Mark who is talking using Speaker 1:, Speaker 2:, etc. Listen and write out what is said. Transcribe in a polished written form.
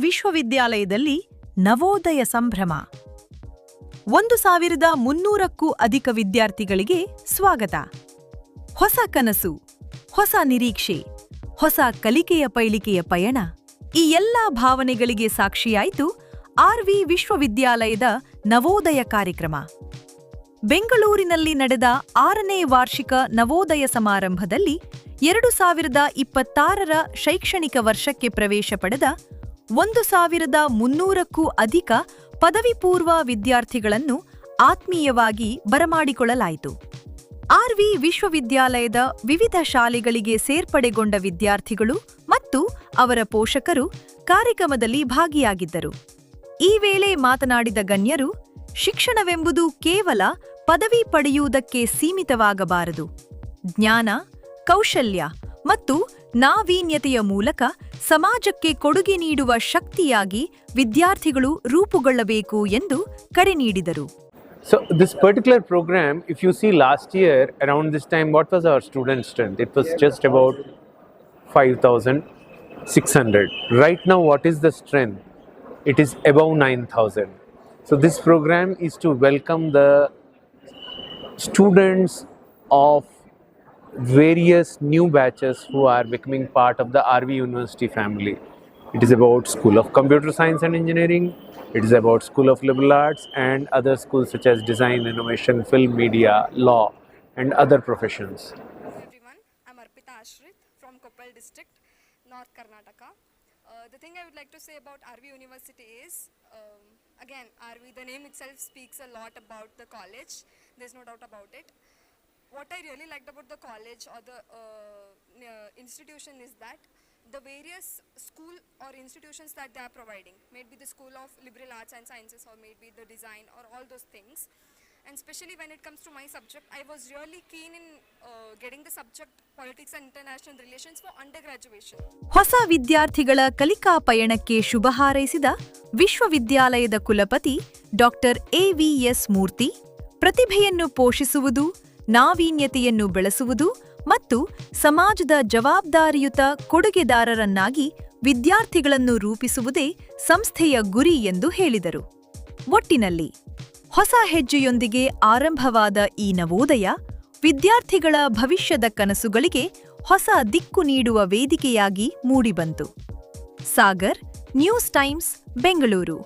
Speaker 1: ವಿಶ್ವವಿದ್ಯಾಲಯದಲ್ಲಿ ನವೋದಯ ಸಂಭ್ರಮ. 1300ಕ್ಕೂ ಅಧಿಕ ವಿದ್ಯಾರ್ಥಿಗಳಿಗೆ ಸ್ವಾಗತ. ಹೊಸ ಕನಸು, ಹೊಸ ನಿರೀಕ್ಷೆ, ಹೊಸ ಕಲಿಕೆಯ ಪೈಳಿಗೆಯ ಪಯಣ, ಈ ಎಲ್ಲಾ ಭಾವನೆಗಳಿಗೆ ಸಾಕ್ಷಿಯಾಯಿತು ಆರ್ವಿ ವಿಶ್ವವಿದ್ಯಾಲಯದ ನವೋದಯ ಕಾರ್ಯಕ್ರಮ. ಬೆಂಗಳೂರಿನಲ್ಲಿ ನಡೆದ 6ನೇ ವಾರ್ಷಿಕ ನವೋದಯ ಸಮಾರಂಭದಲ್ಲಿ 2026ರ ಶೈಕ್ಷಣಿಕ ವರ್ಷಕ್ಕೆ ಪ್ರವೇಶ ಪಡೆದ 1300ಕ್ಕೂ ಅಧಿಕ ಪದವಿ ಪೂರ್ವ ವಿದ್ಯಾರ್ಥಿಗಳನ್ನು ಆತ್ಮೀಯವಾಗಿ ಬರಮಾಡಿಕೊಳ್ಳಲಾಯಿತು. ಆರ್ವಿ ವಿಶ್ವವಿದ್ಯಾಲಯದ ವಿವಿಧ ಶಾಲೆಗಳಿಗೆ ಸೇರ್ಪಡೆಗೊಂಡ ವಿದ್ಯಾರ್ಥಿಗಳು ಮತ್ತು ಅವರ ಪೋಷಕರು ಕಾರ್ಯಕ್ರಮದಲ್ಲಿ ಭಾಗಿಯಾಗಿದ್ದರು. ಈ ವೇಳೆ ಮಾತನಾಡಿದ ಗಣ್ಯರು, ಶಿಕ್ಷಣವೆಂಬುದು ಕೇವಲ ಪದವಿ ಪಡೆಯುವುದಕ್ಕೆ ಸೀಮಿತವಾಗಬಾರದು. ಜ್ಞಾನ, ಕೌಶಲ್ಯ ಮತ್ತು ನಾವೀನ್ಯತೆಯ ಮೂಲಕ ಸಮಾಜಕ್ಕೆ ಕೊಡುಗೆ ನೀಡುವ ಶಕ್ತಿಯಾಗಿ ವಿದ್ಯಾರ್ಥಿಗಳು ರೂಪುಗೊಳ್ಳಬೇಕು ಎಂದು ಕರೆ ನೀಡಿದರು.
Speaker 2: So this particular program, if you see last year around this time, what was our student strength? It was just about 5,600. Right now, what is the strength? It is above 9,000. So this program is to welcome the students of various new batches who are becoming part of the RV University family. It is about School of Computer Science and Engineering. It is about School of Liberal Arts and other schools such as Design, Innovation, Film, Media, Law and other professions.
Speaker 3: Everyone, I'm Arpita Ashrit from Koppal District, North Karnataka. The thing I would like to say about RV University is, again, RV, the name itself speaks a lot about the college. There's no doubt about it. What I really liked about the college or the institution is that the various school or institutions that they are providing, maybe the School of Liberal Arts and Sciences or maybe the design or all those things, and especially when it comes to my subject, I was really keen in getting the subject Politics and International Relations for undergraduation.
Speaker 1: ಹೊಸ ವಿದ್ಯಾರ್ಥಿಗಳ ಕಲಿಕಾ ಪಯಣಕ್ಕೆ ಶುಭ ಹಾರೈಸಿದ ವಿಶ್ವವಿದ್ಯಾಲಯದ ಕುಲಪತಿ doctor ಎವಿಎಸ್ ಮೂರ್ತಿ, ಪ್ರತಿಭೆಯನ್ನು ಪೋಷಿಸುವುದು, ನಾವೀನ್ಯತೆಯನ್ನು ಬೆಳೆಸುವುದು ಮತ್ತು ಸಮಾಜದ ಜವಾಬ್ದಾರಿಯುತ ಕೊಡುಗೆದಾರರನ್ನಾಗಿ ವಿದ್ಯಾರ್ಥಿಗಳನ್ನು ರೂಪಿಸುವುದೇ ಸಂಸ್ಥೆಯ ಗುರಿ ಎಂದು ಹೇಳಿದರು. ಒಟ್ಟಿನಲ್ಲಿ ಹೊಸ ಹೆಜ್ಜೆಯೊಂದಿಗೆ ಆರಂಭವಾದ ಈ ನವೋದಯ ವಿದ್ಯಾರ್ಥಿಗಳ ಭವಿಷ್ಯದ ಕನಸುಗಳಿಗೆ ಹೊಸ ದಿಕ್ಕು ನೀಡುವ ವೇದಿಕೆಯಾಗಿ ಮೂಡಿಬಂತು. Sagar, news times, Bengaluru.